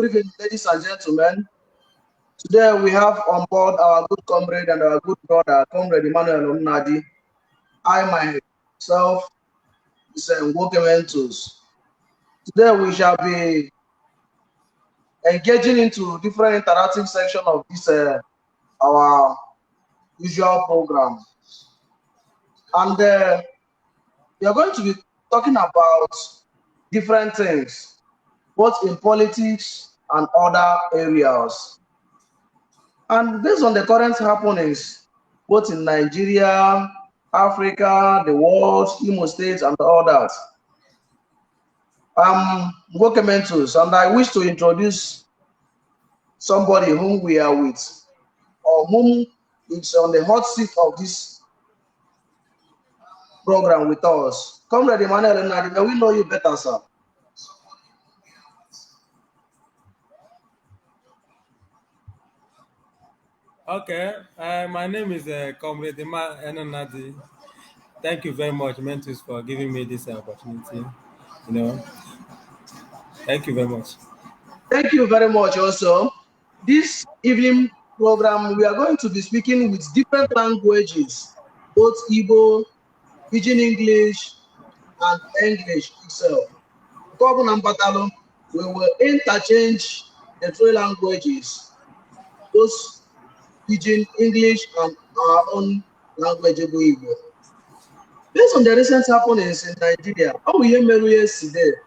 Good evening, ladies and gentlemen. Today we have on board our good comrade and our good brother, Comrade Emmanuel Omnadi. I myself is Nwoke Mentos. Today we shall be engaging into different interactive section of this our usual program, and we are going to be talking about different things, both in politics and other areas. And based on the current happenings, both in Nigeria, Africa, the world, Imo State, and all that, I'm Nwoke Mentos, and I wish to introduce somebody whom we are with, or whom is on the hot seat of this program with us. Comrade Emmanuel Omnadi, may we know you better, sir. Okay, my name is Comrade Emmanuel Omnadi. Thank you very much, Mentos, for giving me this opportunity. Thank you very much. Thank you very much also. This evening program, we are going to be speaking with different languages, both Igbo, Pidgin English, and English itself. We will interchange the three languages, those Pidgin English and our own language, Igbo. Based on the recent happenings in Nigeria, how we hear yesterday,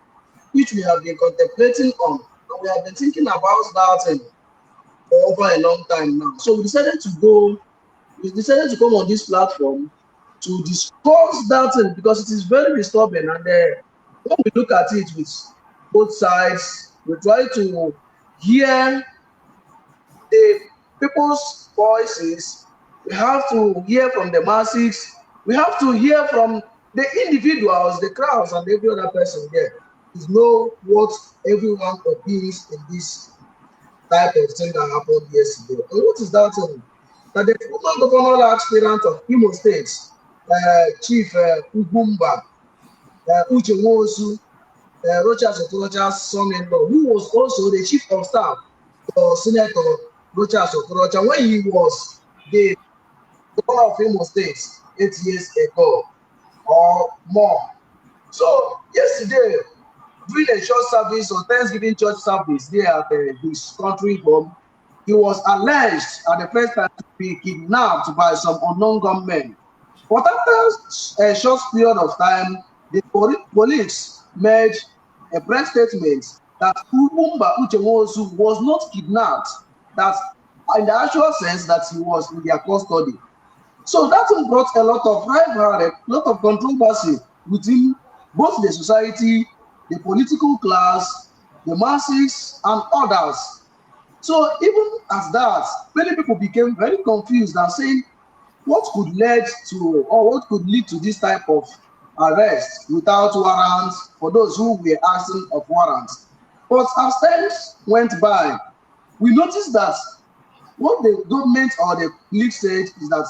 which we have been contemplating on, and we have been thinking about that for over a long time now. So we decided to come on this platform to discuss that thing, because it is very disturbing, and when we look at it with both sides, we try to hear the people's voices. We have to hear from the masses. We have to hear from the individuals, the crowds, and every other person there. To know what everyone opines in this type of thing that happened yesterday. And what is that thing? That the former governor aspirant of Imo State, Chief Ugwumba, Uche Nwosu, Rochas Okorocha's son-in-law, who was also the chief of staff for Senator Rochas Okorocha when he was the governor of Imo State 8 years ago or more. So yesterday, during a church service or Thanksgiving church service there at his country home, he was alleged at the first time to be kidnapped by some unknown gunmen. But after a short period of time, the police made a press statement that Ugwumba Uche Nwosu was not kidnapped, that in the actual sense that he was in their custody. So that brought a lot of rivalry, a lot of controversy within both the society, the political class, the masses, and others. So even as that, many people became very confused and saying, what could lead to this type of arrest without warrants for those who were asking of warrants? But as times went by, we noticed that what the government or the police said is that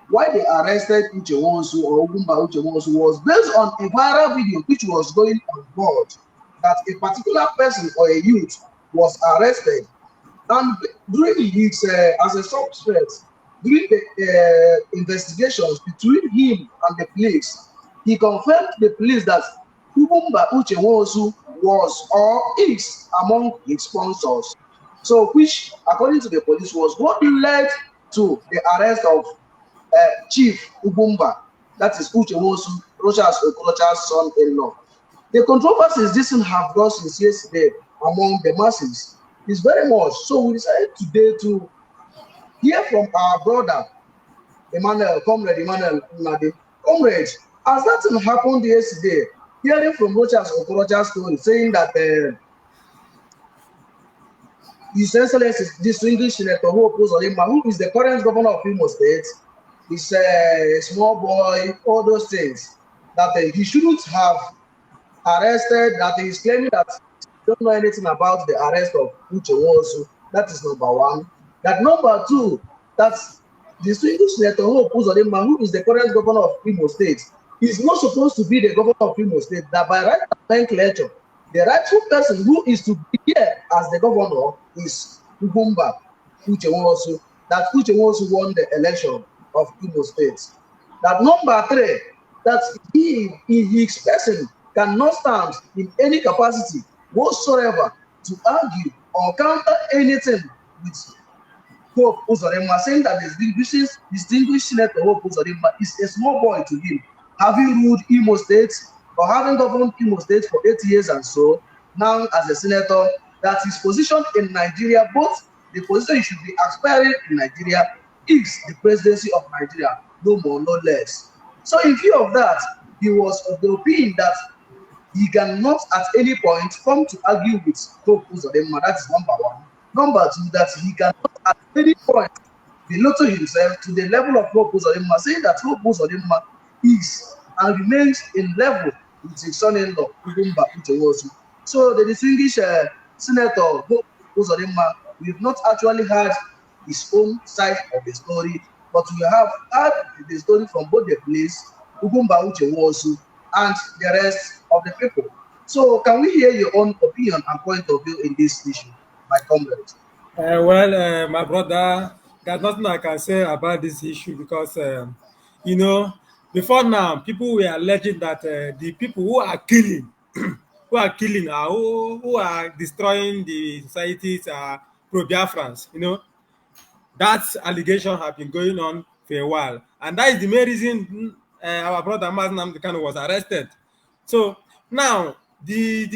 why they arrested Uche Nwosu or Ugwumba Uche Nwosu was based on a viral video which was going on board, that a particular person or a youth was arrested, and during his as a suspect, during the investigations between him and the police, he confirmed to the police that Ugwumba Uche Nwosu was or is among his sponsors. So which, according to the police, was what led to the arrest of Chief Ugwumba, that is Uche Nwosu, Rochas Okorocha's son-in-law. The controversies this have brought since yesterday among the masses is very much. So we decided today to hear from our brother, Comrade Emmanuel Omnadi. Comrade, as that thing happened yesterday, hearing from Rochas Okorocha's story, saying that His Excellency distinguished Senator who opposed Odimba, who is the current governor of Imo State, is a small boy, all those things, that he shouldn't have arrested, that he is claiming that he don't know anything about the arrest of Uche Nwosu. That is number one. That number two, that distinguished Senator who opposed Odimba, who is the current governor of Imo State, is not supposed to be the governor of Imo State, that by right of nomenclature, the rightful person who is to be here as the governor is Ugumba Uche Nwosu, that Uche Nwosu won the election of Imo State. That number 3, that his person cannot stand in any capacity whatsoever to argue or counter anything with Hope Uzodimma, saying that the distinguished Senator Hope Uzodimma is a small boy to him, having ruled Imo State or having governed Imo State for 8 years and so, now as a senator, that his position in Nigeria, both the position he should be aspiring in Nigeria is the presidency of Nigeria, no more, no less. So in view of that, he was of the opinion that he cannot at any point come to argue with Hope Uzodimma. That is number 1. Number 2, that he cannot at any point belittle himself to the level of Hope Uzodimma, saying that Hope Uzodimma is and remains in level with his son-in-law, Ugumba Uche Nwosu. So the distinguished Senator Hope Uzodimma, we have not actually heard his own side of the story, but we have heard the story from both the police, Ugumba Uche Nwosu, and the rest of the people. So can we hear your own opinion and point of view in this issue, my comrade? My brother, there's nothing I can say about this issue because, you know, before now, people were alleging that the people who are killing, who are destroying the societies are pro-Biafrans. You know, that allegation have been going on for a while, and that is the main reason our brother Mazi Nnamdi Kanu was arrested. So now we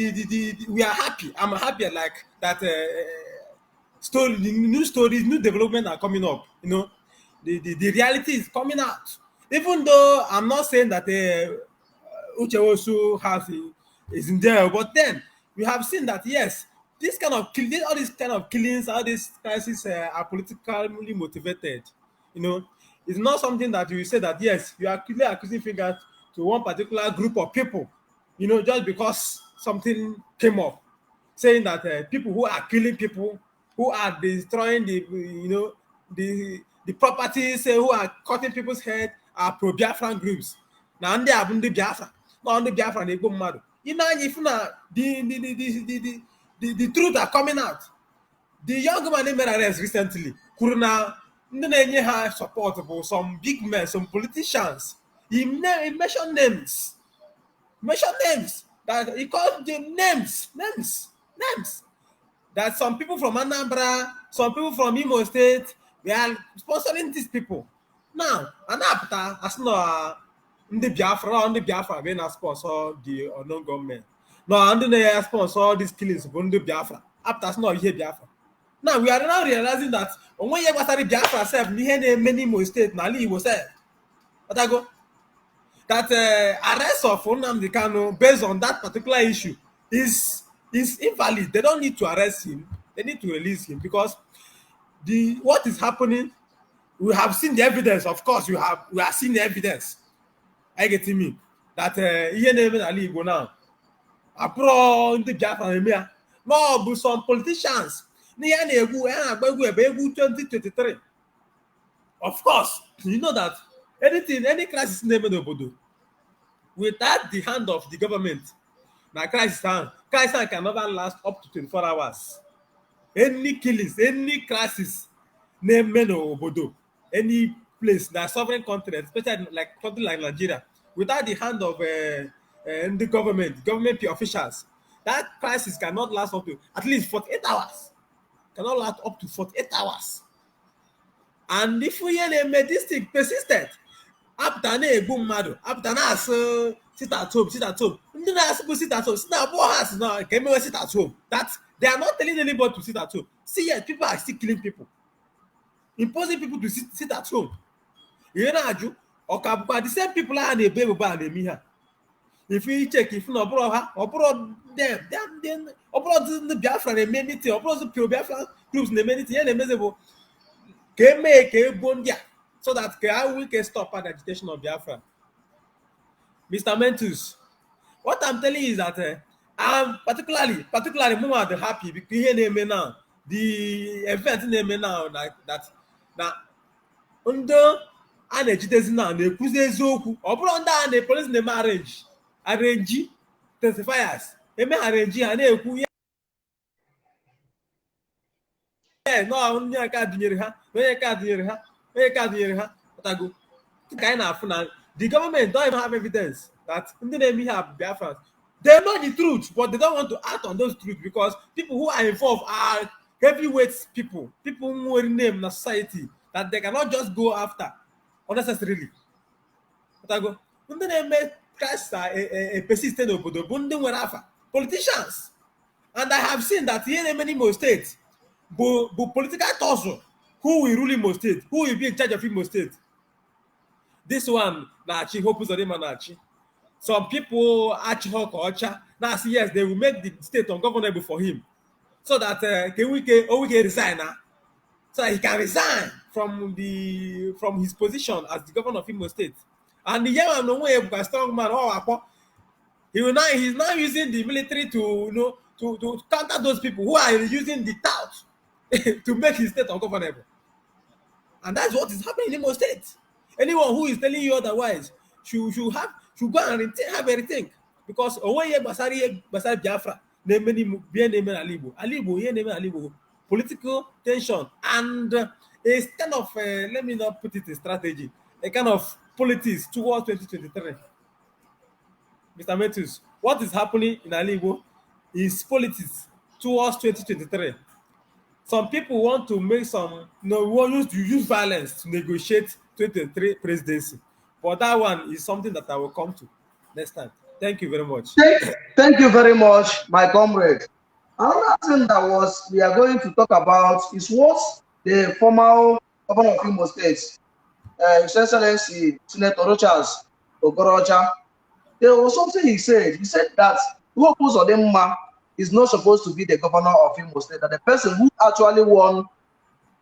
are happy. I'm happy like that. New stories, new development are coming up. You know, the reality is coming out. Even though I'm not saying that Uche Nwosu is in jail, but then we have seen that yes, all these kind of killings, all these crises are politically motivated. You know, it's not something that you say that yes, you are clearly accusing fingers to one particular group of people. You know, just because something came up, saying that people who are killing people, who are destroying the properties, who are cutting people's head, are pro-Biafran groups. Now, they are the Biafra, not the Biafra, they go mad. You know, if the truth are coming out. The young man they made arrest recently, Kuruna, have support for some big men, some politicians. He mentioned names. That he called them names. That some people from Anambra, some people from Imo State, they are sponsoring these people. Now, and after, as no, the Biafra, being a sponsor the unknown government. No, and then they sponsor all these killings of the Biafra. After, no, here Biafra. Now, we are now realizing that when you go to Biafra, self, many Imo State, Nali was said. But I go, that arrest of Nnamdi Kanu based on that particular issue is invalid. They don't need to arrest him. They need to release him because what is happening, we have seen the evidence. Of course, we are seeing the evidence. I get me that Ali Igbo now. No, but some politicians 2023. Of course, you know that any crisis name in the Obodo, without the hand of the government, na crisis can never last up to 24 hours. Any killings, any crisis name in Obodo, any place, that sovereign country, especially like country like Nigeria, without the hand of the government officials, that crisis cannot last up to at least 48 hours. Cannot last up to 48 hours. And if we hear this thing persistent, after na egbu mmadụ, after na asị sit at home, ndị na-asịpụ sit at home, sit na abụọ ha si na ka emewe sit at home, that they are not telling anybody to sit at home. See, yes, people are still killing people, imposing people to sit at home. Ihe na-ajụ ọka bụkwa the same people a na-ebe ebubo a na-eme ha. If you check, if na ọbụrụ ha, ọbụrụ them, ọbụrụ ndị Biafra na-eme anything, ọbụrụ ndị Biafra groups na-eme anything, ya na-emeze bụ ka emee ka egbo ndị a, so that we can stop the agitation of Biafra. Mr. Mentus, what I'm telling you is that I'm particularly more happy because here name now, the event name now that under an agitation now, they put the zoku, or put under the police name arrange testifiers, they may arrange and they no onye ka dunyere ha, onye ka dunyere ha, onye ka dunyere ha. Otago. Kind of now, the government don't even have evidence that they have Biafrans. They know the truth, but they don't want to act on those truths because people who are involved are heavyweight people who name in the society that they cannot just go after unnecessarily. Otago. Ndị na-eme Christ a persistent obodo bụ ndị nwere afa politicians, and I have seen that here in many Imo states bụ political tussle who will rule Imo state, who will be in charge of Imo state. This one na-achị Hope Uzodimma na-achị. Some people achị ha ka ọcha na say yes, they will make the state ungovernable for him so that Owike resign now, so that he can resign from his position as the governor of Imo state. And the young man, a strong man, he's now using the military to to counter those people who are using the tout to make his state ungovernable. And that's what is happening in Imo State. Anyone who is telling you otherwise should go and have a rethink. Because Basari Biafra, Alibo, political tension, and a kind of let me not put it in strategy, a kind of politics towards 2023. Mr. Metus, what is happening in Alibo is politics towards 2023. Some people want to make want to use violence to negotiate 2023 presidency. But that one is something that I will come to next time. Thank you very much. Thank you very much, my comrade. Another thing that we are going to talk about is what the former governor of Imo State, His Excellency Senator Rochas Okorocha, there was something he said. He said that Hope Uzodimma is not supposed to be the governor of Imo State, that the person who actually won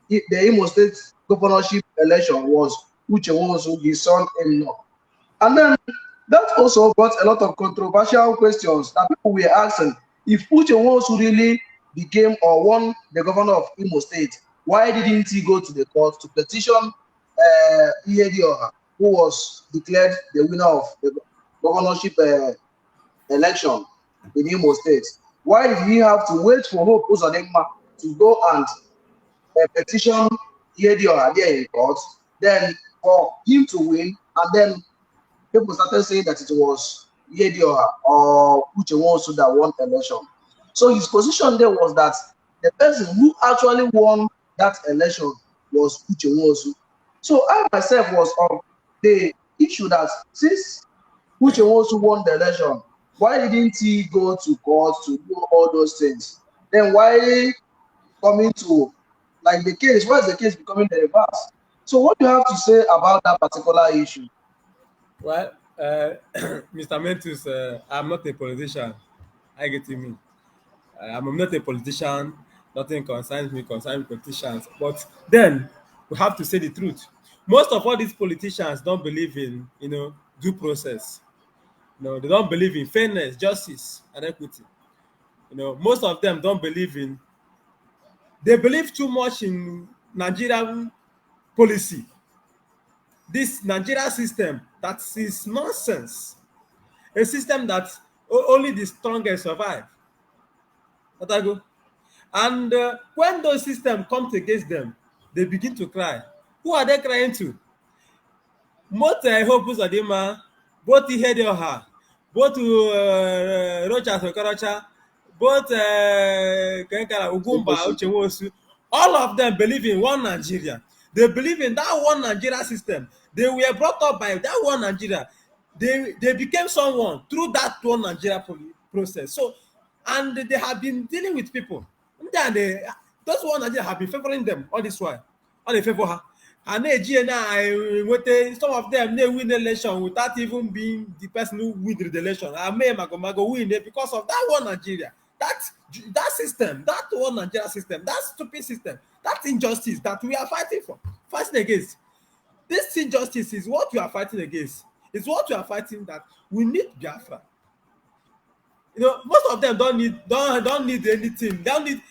the Imo State governorship election was Uche Nwosu, his son-in-law. And then that also brought a lot of controversial questions that people were asking. If Uche Nwosu really became or won the governor of Imo State, why didn't he go to the court to petition Ihedioha, who was declared the winner of the governorship election in Imo State? Why did he have to wait for Hope Uzodimma to go and petition Ihedioha there in court, then for him to win, and then people started saying that it was Ihedioha or Uche Nwosu that won the election? So his position there was that the person who actually won that election was Uche Nwosu. So I myself was of the issue that since Uche Nwosu won the election, why didn't he go to court to do all those things? Then why coming to like the case? Why is the case becoming the reverse? So what do you have to say about that particular issue? Well, Mr. Mentus, I'm not a politician. I get you mean. I'm not a politician. Nothing concerns me concerning politicians. But then we have to say the truth. Most of all these politicians don't believe in, due process. They don't believe in fairness, justice, and equity. Most of them don't believe in. They believe too much in Nigerian policy. This Nigeria system, that is nonsense. A system that only the strongest survive. And when those systems come against them, they begin to cry. Who are they crying to? Both Hope Uzodimma, both Ihedioha, both Rochas Okorocha, both Ugumba Uche Nwosu, all of them believe in one Nigeria. They believe in that one Nigeria system. They were brought up by that one Nigeria. They became someone through that one Nigeria process. So, and they have been dealing with people. And those one Nigeria have been favoring them all this while. All they favor her. And some of them they win the election without even being the person who win the election. I may Mago win it because of that one Nigeria. That system, that one Nigeria system, that stupid system, that injustice that we are fighting against. This injustice is what we are fighting against. It's what we are fighting, that we need Biafra. Most of them don't need anything.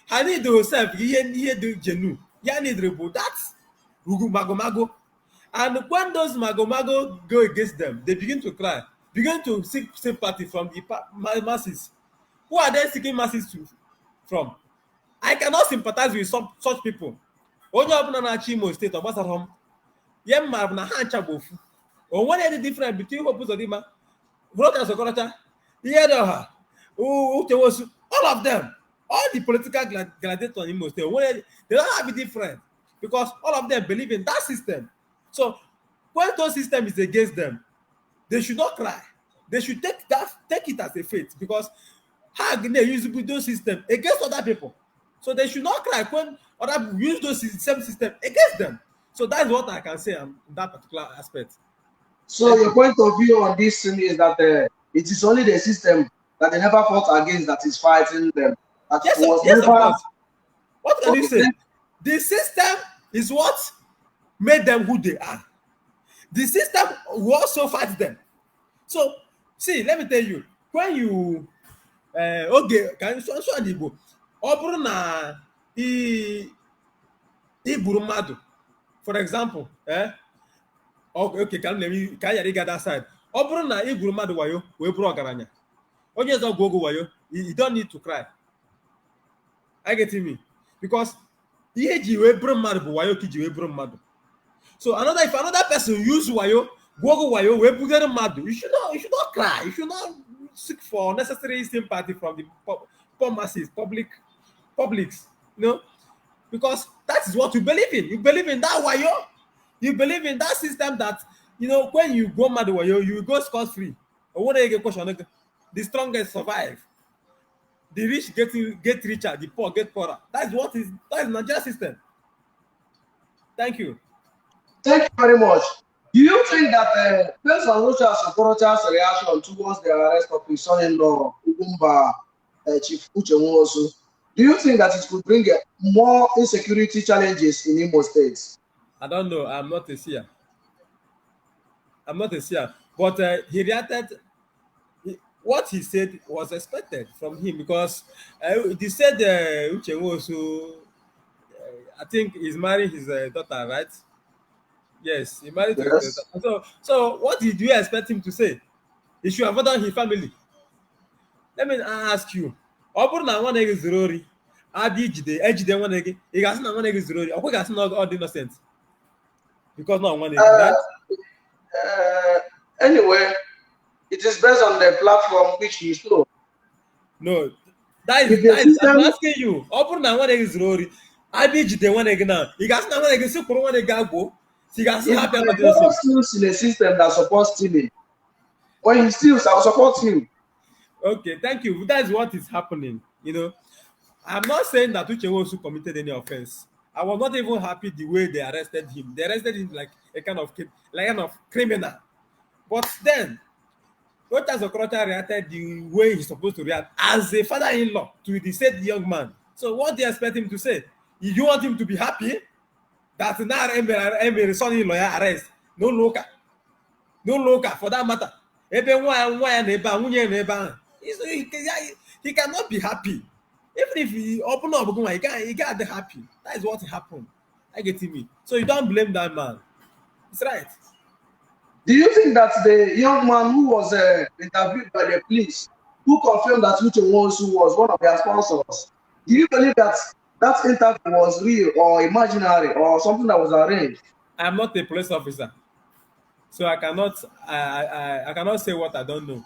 I need yourself. You need Genu. You need Rebo. That's Mago. And when those Mago go against them, they begin to cry, begin to seek sympathy from the masses. Who are they seeking masses from? I cannot sympathize with such people. Onye ọbụla na-achị Imo State ọ gbasara m ihe m maara bụ na ha ncha bụ ofu. O nwere any different between Hope Uzodimma, Rochas Okorocha, Ihedioha, Uche Nwosu, all of them, all the political gladiators in Imo State, they don't have it different because all of them believe in that system. So when those system is against them, they should not cry. They should take it as a faith because how can they use those system against other people? So they should not cry when other people use those same system against them. So that's what I can say on that particular aspect. So your point of view on this thing is that it is only the system that they never fought against that is fighting them. That Yes, was yes, never, of course. What can you Okay. say? The system is what made them who they are. The system will also fight them. So, see, let me tell you, when you okay, can you show Igbo? Ọ bụrụ na i gburu mmadụ, for example, okay, ka anyị ghara ịga that side. Ọ bụrụ na i gburu mmadụ wayo wee bụrụ ọgaranya, onye ọzọ gwuo ogo wayo, you don't need to cry. I get me? Because ihe ji wee bụrụ mmadụ bụ wayo ka iji wee bụrụ mmadụ. So if another person use wayo, go wayo, we bugere mmadụ, you should not cry. You should not seek for necessary sympathy from the poor masses, publics, you know, because that is what you believe in. You believe in that wayo. You believe in that system that, you know, when you go mad wayo, you go scot-free. Or what you get question, the strongest survive. The rich get richer, the poor get poorer. That is Nigerian system. Thank you. Thank you very much. Do you think that based on Rochas Okorocha's reaction towards the arrest of his son-in-law, Ugumba, Chief Uche Nwosu, do you think that it could bring more insecurity challenges in Imo State? I don't know. I'm not a seer. But he reacted. What he said was expected from him because he said Uche Nwosu, I think he's marrying his daughter, right? Yes, he married his daughter. So what did you expect him to say? He should have done his family. Let me ask you. Ọ bụrụ na nwa na-ege zuru ori, abịa ejide nwa na-ege, ị ga-asị na nwa na-ege zuru ori, ọ kwa ga-asị na ọ dị innocent because na nwa na-ege, right? Anyway, it is based on the platform which he saw. No, I'm asking you. Ọ bụrụ na nwa na-ege zuru ori, abịa ejide nwa na-ege na, ị ga-asị na nwa na-ege si kwụrụ nwa na-ege agwọ, si ga-asị ha bịa n'ọdị nnọọ. Steals in a system that supports stealing. When he steals, I will support him. Okay, thank you. That's what is happening. You know, I'm not saying that Uche Nwosu committed any offense. I was not even happy the way they arrested him. They arrested him like a kind of criminal. But then, Rochas Okorocha reacted the way he's supposed to react as a father-in-law to the said young man. So what do you expect him to say? If you want him to be happy, that now Emery son-in-law arrest. No local for that matter. He cannot be happy. Even if he open up, he can't be happy. That is what happened. I get me. So you don't blame that man. It's right. Do you think that the young man who was interviewed by the police, who confirmed that Uche Nwosu was one of their sponsors, do you believe that that interview was real or imaginary or something that was arranged? I'm not a police officer, so I cannot say what I don't know.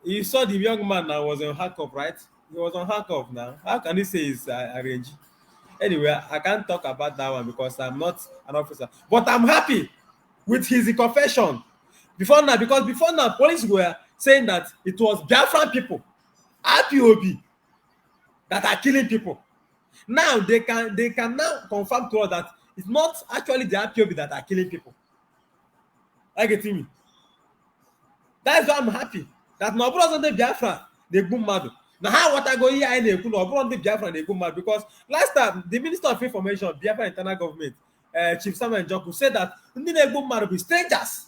You saw the young man now was on handcuff, right? He was on handcuff now. How can he say it's arranged? Anyway, I can't talk about that one because I'm not an officer. But I'm happy with his confession. Because before now, police were saying that it was Biafran people, IPOB, that are killing people. Now they can now confirm to us that it's not actually the IPOB that are killing people. I get me. That's why I'm happy. That no problem the Biafra, they go mad. Now how what I go here and they no problem the Biafra, they go mad because last time the Minister of Information, Biafra Internal Government, Chief Samuel Njoku said that they go mad with strangers.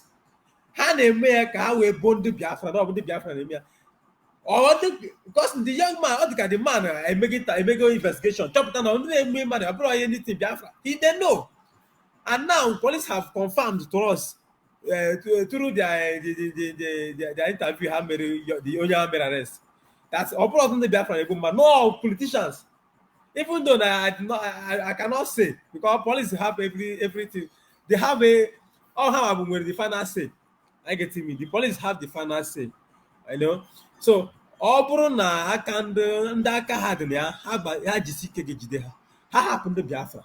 How they make how we bond the Biafra, not the Biafra because the young man, the man, I make investigation. Chop it down. Anything Biafra. He didn't know, and now police have confirmed to us through their interview. The Onya arrest. That's all problem the Biafra. No politicians. Even though I did not, I cannot say because police have everything. They have a all have with the final say. I get me. The police have the final say. I know. So ọ bụrụ na aka ndị aka ha dị na ya ha jisi ike ga-ejide ha hapụ ndị Biafra.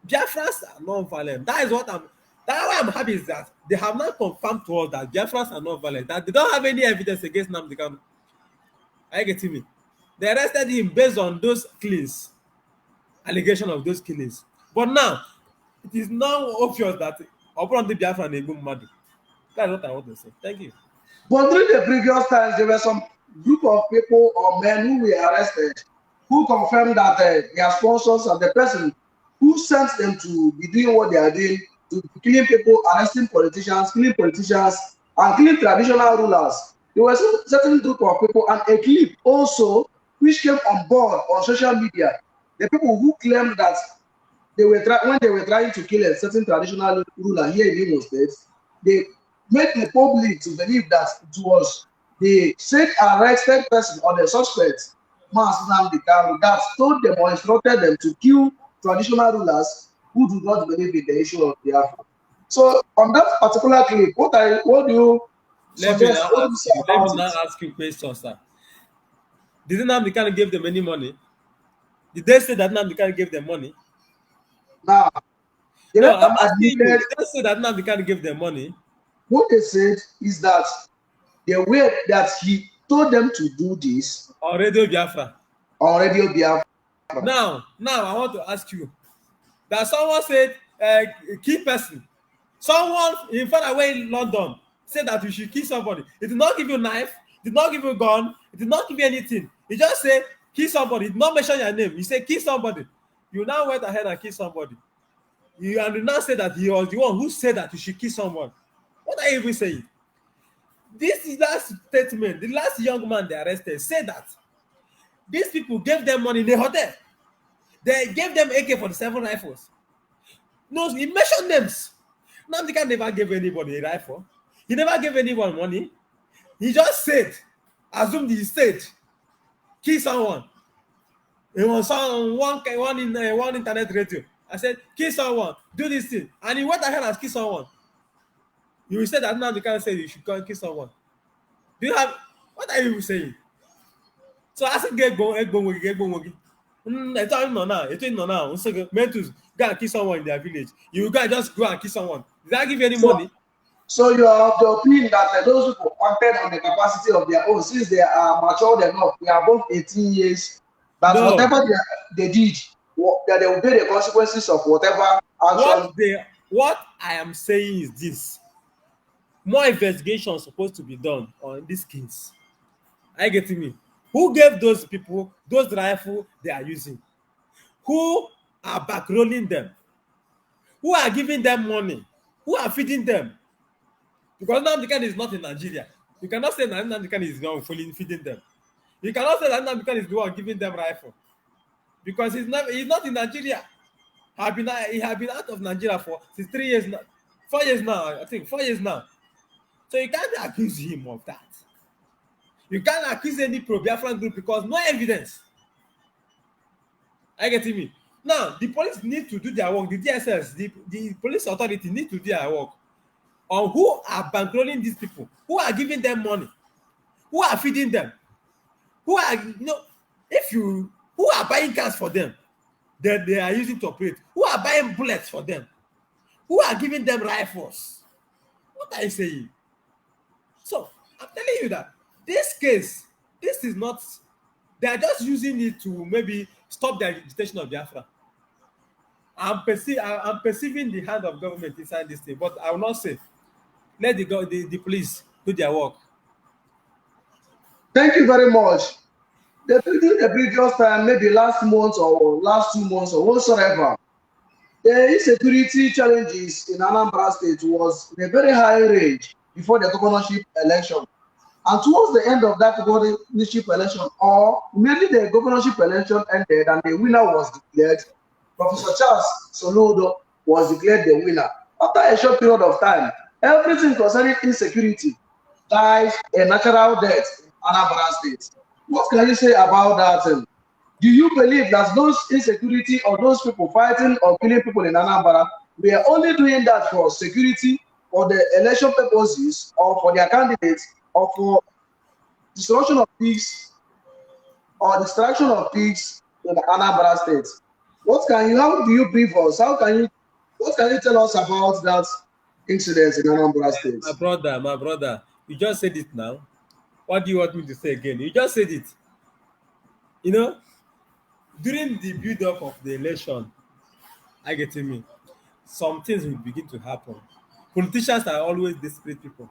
Biafrans are non-violent. That is what that's why I'm happy is that they have not confirmed to us that Biafrans are non-violent. That they don't have any evidence against Nnamdi Kanu. Are you getting me? They arrested him based on those killings, allegation of those killings. But now, it is now obvious that upon the Biafra and Egbu Mmadu. That's what I want to say. Thank you. But during the previous times, there were some group of people or men who were arrested who confirmed that their sponsors and the person who sent them to be doing what they are doing, to be killing people, arresting politicians, killing politicians, and killing traditional rulers. There was a certain group of people and a clip also which came on board on social media. The people who claimed that they were when they were trying to kill a certain traditional ruler here in Imo State, they made the public to believe that it was the said arrested person or the suspect, Nnamdi Kanu, that told them or instructed them to kill traditional rulers who do not believe in the issue of Biafra. So on that particular clip, what do you suggest? Let me now ask you questions, sir. Did Nnamdi Kanu give them any money? Did they say that Nnamdi Kanu gave them money? Now, no, I'm asking you, did they say that Nnamdi Kanu gave them money? What they said is that the way that he told them to do this on Radio Biafra. On Radio Biafra. Now, I want to ask you that someone said a key person, someone in far away in London said that you should kill somebody. It did not give you a knife, it did not give you a gun, it did not give you anything. He just said kill somebody. He did not mention your name. He said kill somebody. You now went ahead and kill somebody. You now say that he was the one who said that you should kill someone. What are you even saying? This last statement, the last young man they arrested said that these people gave them money in a hotel. They gave them AK-47 rifles. No, he mentioned names. Nnamdi Kanu never gave anybody a rifle. He never gave anyone money. He just said, assumed he said, kill someone. It was on one internet radio. I said, kill someone, do this thing. And he went ahead and killed someone. You said that Nnamdi Kanu said you should go and kill someone. Do you have, what are you saying? So I said, go and kill someone in their village. You guys just go and kill someone. Did I give you any money? So you are of the opinion that those who acted on the capacity of their own, since they are matured enough, they are both 18 years, that whatever they did, that they will pay the consequences of whatever action. What I am saying is this. More investigation is supposed to be done on these kids. Are you getting me? Who gave those people those rifles they are using? Who are backrolling them? Who are giving them money? Who are feeding them? Because Nnamdi Kanu is not in Nigeria. You cannot say that Nnamdi Kanu is the one feeding them. You cannot say that Nnamdi Kanu is the one giving them rifle. Because he's not in Nigeria. He has been out of Nigeria since 3 years now. 4 years now, I think 4 years now. So you can't accuse him of that. You can't accuse any pro-Biafran group because no evidence. Are you getting me? Now, the police need to do their work. The DSS, the police authority need to do their work on who are bankrolling these people, who are giving them money, who are feeding them, who are, who are buying cars for them that they are using to operate, who are buying bullets for them, who are giving them rifles. What are you saying? So, I'm telling you that this case, this is not, they are just using it to maybe stop the agitation of Biafra. I'm perceiving the hand of government inside this thing, but I will not say, let the police do their work. Thank you very much. The previous time, maybe last month or last 2 months or whatsoever, the insecurity challenges in Anambra State was in a very high range before the governorship election. And towards the end of that governorship election, or maybe the governorship election ended and the winner was declared, Professor Charles Soludo was declared the winner. After a short period of time, everything concerning insecurity died a natural death in Anambra State. What can you say about that? Do you believe that those insecurity or those people fighting or killing people in Anambra, we are only doing that for security, for the election purposes, or for their candidates, or for destruction of peace or distraction of peace in the Anambra State? How do you brief us? What can you tell us about that incident in Anambra State? My brother, you just said it now. What do you want me to say again? You just said it. You know, during the build-up of the election, I get me. Some things will begin to happen. Politicians are always desperate people.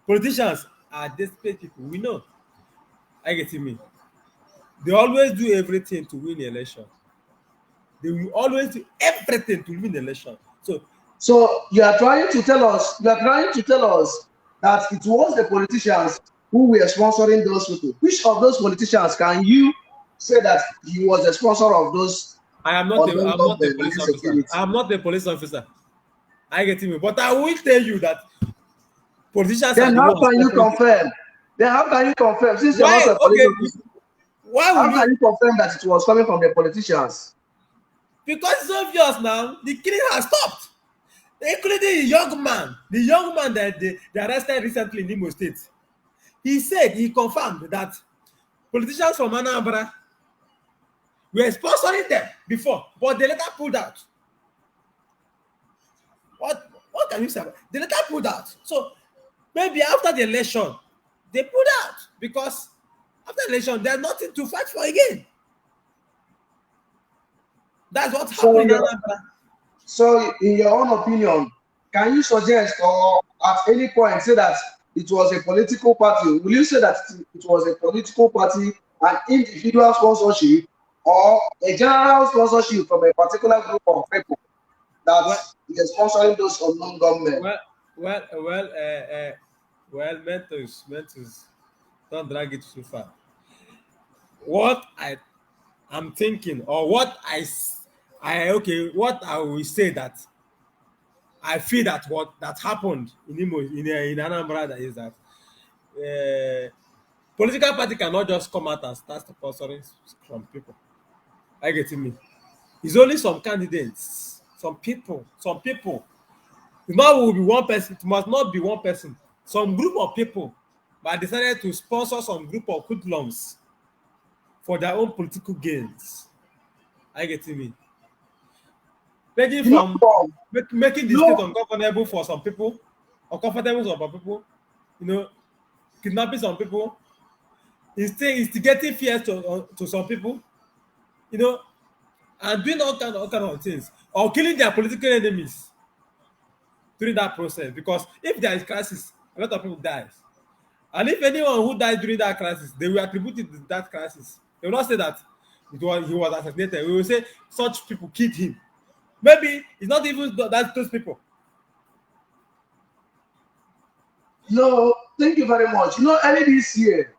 Politicians are desperate people. We know. I get me. They always do everything to win the election. They will always do everything to win the election. So you are trying to tell us that it was the politicians who were sponsoring those people. Which of those politicians can you say that he was the sponsor of those I'm not a police officer. insecurity? I'm not a police officer. I get me. But I will tell you that politicians are Then the how ones can you sponsoring. confirm? Then how can you confirm? Since you're not Why? a police Okay. officer, Why how will can you? you confirm that it was coming from the politicians? Because it's obvious now. The killing has stopped. Including the young man that they arrested recently in Imo State. He confirmed that politicians from Anambra were sponsoring them before, but they later pulled out. What can you say about it? They later pulled out. So maybe after the election, they pulled out because after the election, there's nothing to fight for again. That's what So, happened in Anambra. in your own opinion, can you suggest or at any point say that it was a political party? Will you say that it was a political party, an individual sponsorship, or a general sponsorship from a particular group of people that Well, is sponsoring those unknown government? well, well, well, Mentos, don't drag it too far. What I'm thinking, or what I will say that I feel that what that happened in Anambra that is that political party cannot just come out and start sponsoring from people. I get me. It's only some candidates, some people. It not will be one person. It must not be one person. Some group of people, but decided to sponsor some group of hoodlums for their own political gains. I get me. Making You know, from Paul, making the state no, uncomfortable for some people, uncomfortable for some people, you know, kidnapping some people, instigating fear to some people, you know, and doing all kind of things, or killing their political enemies during that process. Because if there is crisis, a lot of people dies. And if anyone who died during that crisis, they will attribute it to that crisis. They will not say that he was assassinated. We will say such people killed him. Maybe it's not even those people. no, thank you very much. Early this year,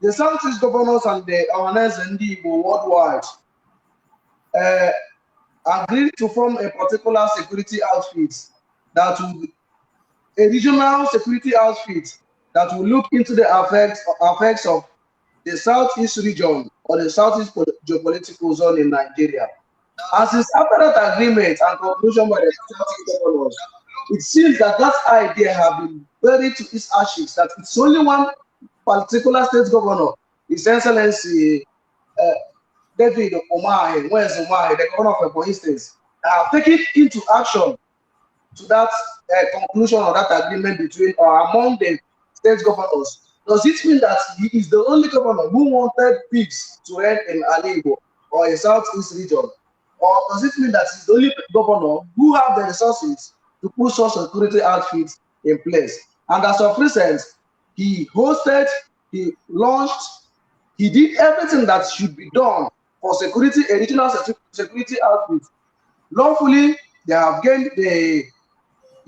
the Southeast governors and the Awareness and the Igbo worldwide uh, agreed to form a particular security outfit that will a regional security outfit that will look into the effects of the Southeast region or the Southeast geopolitical zone in Nigeria. As is after that agreement and conclusion by the Southeast governors, it seems that that idea have been buried to its ashes, that it's only one particular state governor, His Excellency uh, David Umahi, the governor of Ebonyi State, have taken into action to that conclusion or that agreement between or among the state governors. Does it mean that he is the only governor who wanted peace to reign in Alibo or a Southeast region? Or does it mean that he's the only governor who have the resources to put such security outfits in place? And as of recent, he hosted, he launched, he did everything that should be done for security, a regional security outfit. Lawfully, they have gained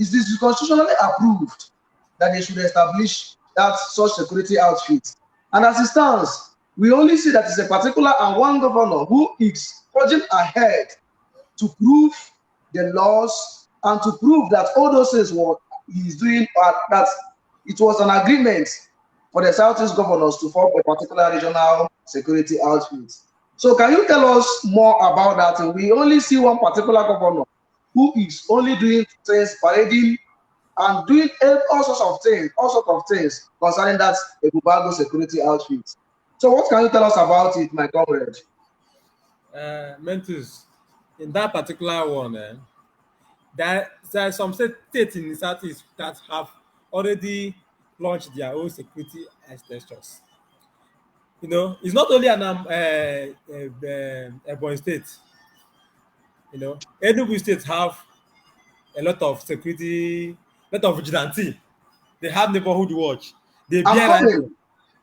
is this constitutionally approved that they should establish that such security outfit. And as it stands, we only see that it's a particular and one governor who is forging ahead to prove the laws and to prove that all those things what he's doing that it was an agreement for the Southeast governors to form a particular regional security outfit. So can you tell us more about that? We only see one particular governor who is only doing things, parading and doing all sorts of things concerning that Ebubago security outfit. So what can you tell us about it, my comrade? Mentus, in that particular one, there are some states in the southeast that have already launched their own security extensions. You know, it's not only an Ebonyi state. You know, Enugu states have a lot of security, lot of vigilante. They have neighborhood watch. They I'm bear coming.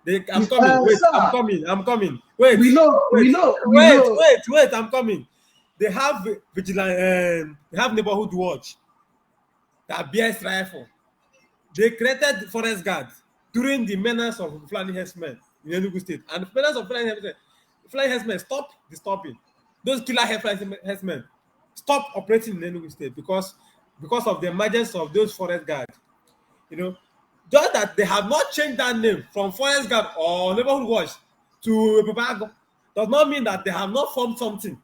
rifle. I'm coming. Wait, Sir, I'm coming. Wait, we know. wait. I'm coming. They have they have neighborhood watch that bears rifle. They created forest guard during the menace of Fulani herdsmen in Enugu State, and the menace of Fulani herdsmen stop disturbing. Those killer herdsmen stop operating in Enugu State because of the emergence of those forest guard. You know, just that they have not changed that name from forest guard or neighborhood watch to Ebubago does not mean that they have not formed something.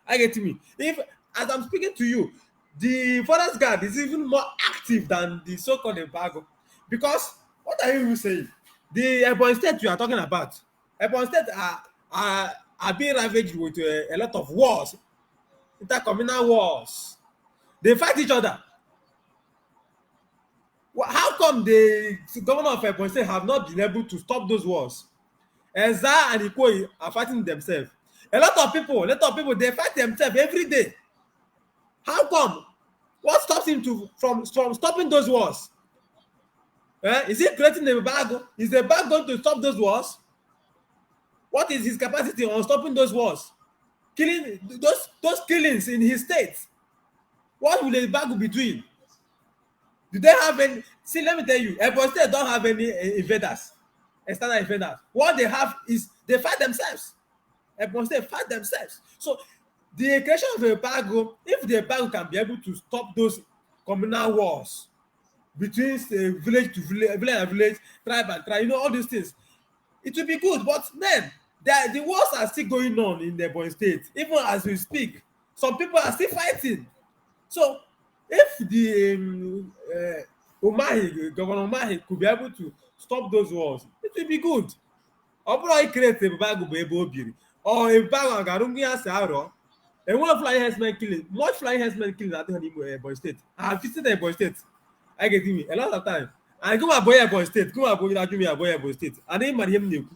I get me. If as I'm speaking to you, the forest guard is even more active than the so-called embargo, because what are you even saying? The Ebonyi state you are talking about, Ebonyi state are being ravaged with a lot of wars, intercommunal wars. They fight each other. How come the governor of Ebonyi state have not been able to stop those wars? Ezza and Ikoyi are fighting themselves. A lot of people, they fight themselves every day. How come? What stops him from stopping those wars? Is he creating a embargo? Is the embargo going to stop those wars? What is his capacity on stopping those wars? Killing those killings in his state. What will the embargo be doing? Do they have any? See, let me tell you, Ebonyi State don't have any invaders, external invaders. What they have is they fight themselves. Ebonyi State fight themselves. So the creation of a embargo, if the embargo can be able to stop those communal wars between village to village and village, tribe and tribe, you know, all these things, it will be good. But then the wars are still going on in the Ebonyi State. Even as we speak, some people are still fighting. So if the Governor Umahi could be able to stop those wars, it will be good. Ọbụrụ create embargo bụ ebe o biri. Or embargo ga-arụ ya si arọ. And one of flying herdsmen killing, much flying herdsmen killing at Ebonyi State. I have visited Ebonyi State. I get me a lot of time. I go my boy Ebonyi State, go my boy Ebonyi State. And then marry him.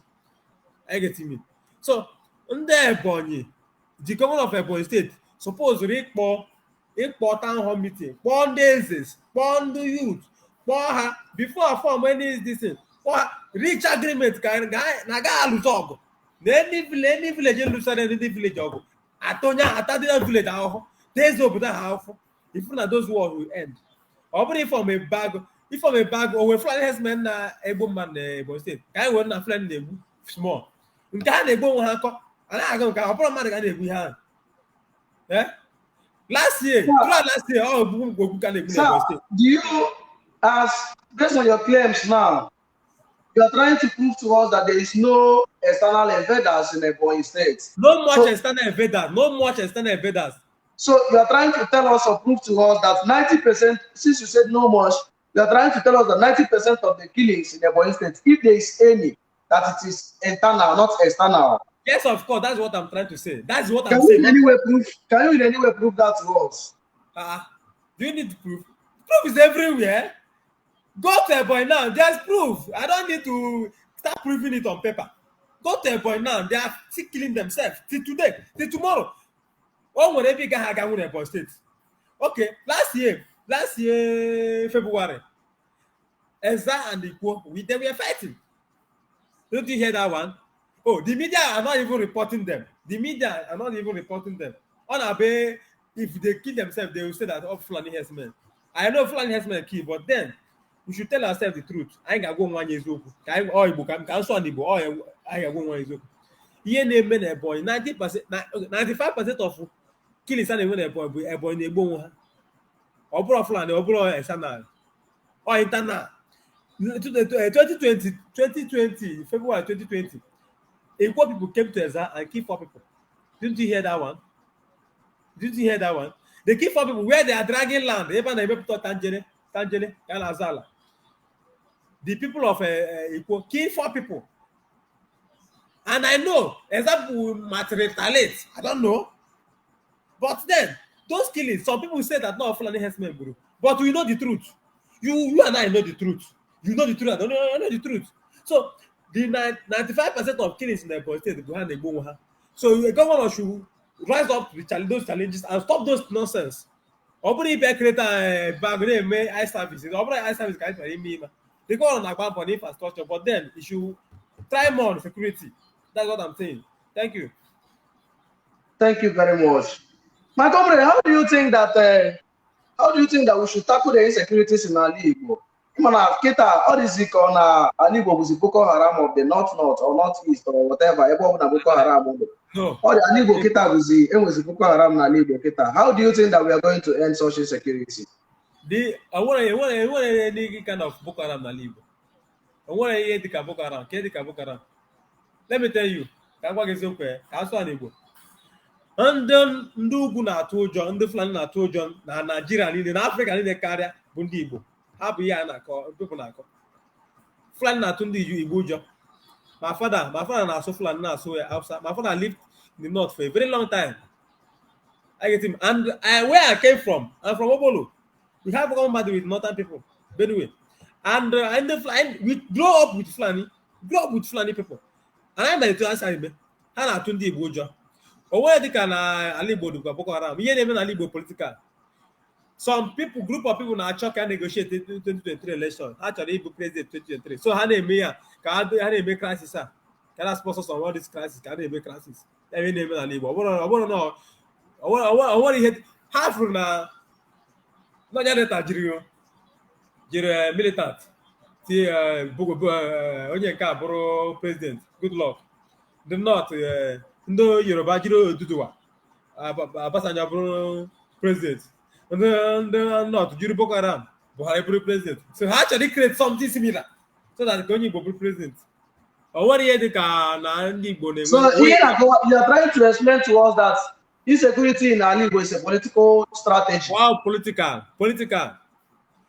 I get me. So under Ebonyi, the governor of Ebonyi State suppose ịkpọ town hall meeting, kpọọ ndị eze, kpọọ ndị youth, kpọọ ha before form any this thing, kpọọ ha reach agreement ka na ga alụta ọgụ na any village lụsara any village ọgụ atadịna village ahụhụ teze obodo ha ahụhụ if na those wars will end. Ọ bụrụ ifom a bag o were Fulani herdsmen na-egbu mmadụ na Ebonyi State ka anyị were na Fulani na-egbu small nke ha na-egbu onwe ha akọ anaghị aga nke ọ bụrụ mmadụ ga na-egbu ihe ahụ. Last year, do you, as based on your claims now, you are trying to prove to us that there is no external invaders in Ebonyi State? No much external invaders. So you are trying to tell us or prove to us that 90%, since you said no much, you are trying to tell us that 90% of the killings in Ebonyi State, if there is any, that it is internal, not external. Yes, of course. That's what I'm trying to say. That's what I'm saying. Can you in any way prove that to us? Do you need proof? Proof is everywhere. Go to Ebonyi now. There's proof. I don't need to start proving it on paper. Go to Ebonyi now. They are still killing themselves till today, till tomorrow. Oh, whenever you get Ebonyi State. Okay, last year February, Ezza and Ikwo, they were fighting. Don't you hear that one? Oh, the media are not even reporting them. On Abe, if they kill themselves, they will say that all Fulani herdsmen. I know Fulani herdsmen kill, but then we should tell ourselves the truth. I ain't gonna go 1 year old. I ain't go 1 year old. Here name a boy 90%, 95% of killings are even a boy in a bone. Obro Fulani, Obro Esana, or internal. 2020, February 2020. Equal people came to Ezza and killed 4 people. Didn't you hear that one? Didn't you hear that one? They keep for people where they are dragging land. Even they people Tangele, Kalazala. The people of Ikwo kill 4 people. And I know, example might retaliate. I don't know. But then, those killings, some people say that not Fulani herdsmen, bro. But we know the truth. You and I know the truth. You know the truth. I don't know, I know the truth. So, the 95% of killings in the Ebonyi State behind the Gbowoha. So, the government should rise up to those challenges and stop those nonsense. Obri be create a bag may eye service. Obri eye service can for me. They go on about for infrastructure, but then you should try more on security. That's what I'm saying. Thank you. Thank you very much. My comrade, how do you think that we should tackle the insecurities in Ali Igbo? Kita, all this on Ali Igbo was Boko Haram of the north or northeast or whatever. Boko Haram. No. Or the Ali Igbo Kita was Boko Haram na Ali Igbo Kita. How do you think that we are going to end social security? I want any kind of Boko Haram na Ali Igbo. I want any Boko Haram. Let me tell you, ndị ugwu na-atụ ụjọ, ndị Fulani na-atụ ụjọ na Nigeria niile na Africa niile karịa bụ ndị Igbo. Ha bụ ihe a na-akọ, people na-akọ. Fulani na-atụ ndị Igbo ụjọ. My father na-asụ Fulani na-asụ Hausa. My father lived in the north for a very long time. I get him. And where I came from, I'm from Obolo. We have a combat with northern people, Benue. And we grow up with Fulani people. And I'm the answer him. Ha na-atụ ndị Igbo ụjọ. Onwe dịka na Ali Igbo dịkwa Boko Haram. Ihe na-eme na Ali Igbo political. Some people, group of people na-achọ ka negotiate 2023 election. Ha chọrọ ịbụ president 2023. So ha na-eme ya ka ha na-eme crisis a. Ka na sponsor some all this crisis, ka ha na-eme crisis. Ebe na-eme na Ali Igbo. Ọ bụrụ ihe ha furu na Niger Delta jiri militant. Ti onye nke a bụrụ president. Good luck. The North ndị Yoruba jiri Oduduwa, Obasanjo bụrụ president. Ndị North jiri Boko Haram, Buhari bụrụ president. So ha chọrọ create something similar so that onye Igbo bụrụ president. O nwere ihe dị ka na ndị Igbo na-enwe. So you are trying to explain to us that insecurity in Ali Igbo is a political strategy. Wow, political.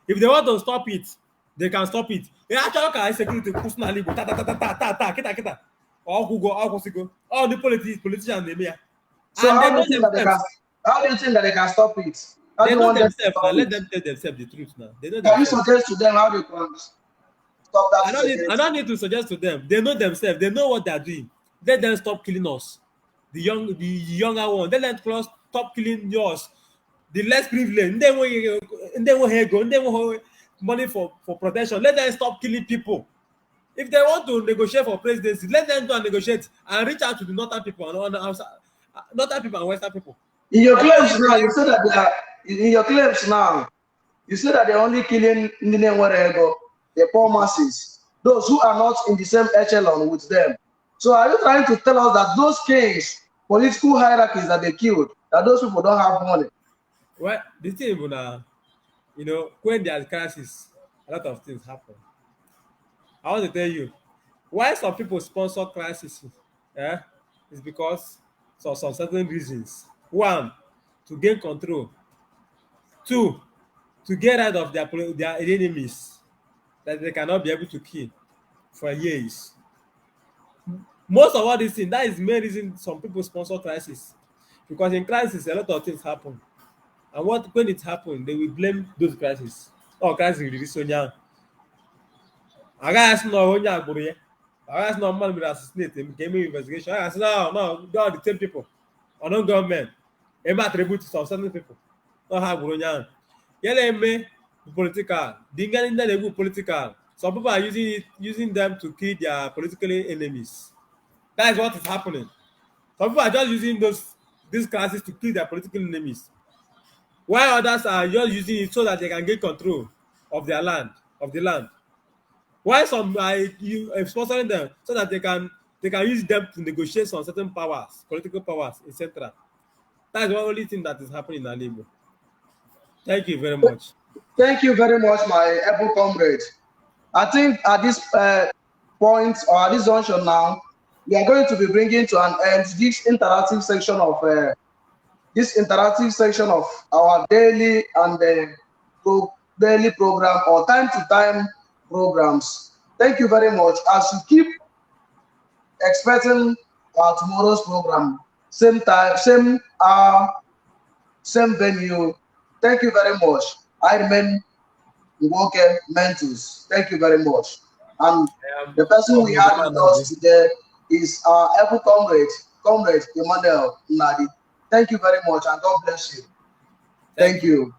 If they want to stop it, they can stop it. They actually can insecurity push na Ali Igbo kita. All the politicians they make. So how do you think that they can stop it? They know themselves. Let them tell themselves the truth now. They know can you suggest to them how they can stop that? I don't need to suggest to them. They know themselves. They know what they are doing. Let them stop killing us. The younger one. Let them stop killing yours. The less privileged. They want money for protection. Let them stop killing people. If they want to negotiate for presidency, let them go and negotiate and reach out to the northern people and northern people and western people. In your claims now, you say that they're only killing the poor masses, those who are not in the same echelon with them. So are you trying to tell us that those kings, political hierarchies that they killed, that those people don't have money? Well, the thing is, when there's crisis, a lot of things happen. I want to tell you why some people sponsor crises. It's because of some certain reasons. 1, to gain control. 2, to get rid of their enemies that they cannot be able to kill for years. Most of all these things, that is the main reason some people sponsor crisis. Because in crisis, a lot of things happen. And when it happens, they will blame those crises. Crisis is so young. I guess no onye agburu ya. I guess no man will assassinate him, came investigation. I guess no, they are the same people. Or no government. They attribute to some certain people. No have agburu ya. Political. Dinga political. Some people are using them to kill their political enemies. That is what is happening. Some people are just using these classes to kill their political enemies. While others are just using it so that they can get control of their land, of the land. Why some are you sponsoring them so that they can use them to negotiate some certain powers, political powers, etc. That is the only thing that is happening in Ali Igbo. Thank you very much. Thank you very much, my able comrade. I think at this point or at this junction now, we are going to be bringing to an end this interactive section of our daily and daily program or time to time programs. Thank you very much. As you keep expecting our tomorrow's program, same time, same hour, same venue. Thank you very much. I remain Ngoke Mentus. Thank you very much. And the person we had with us today is our ever comrade Emmanuel Nadi. Thank you very much and God bless you. Thank you.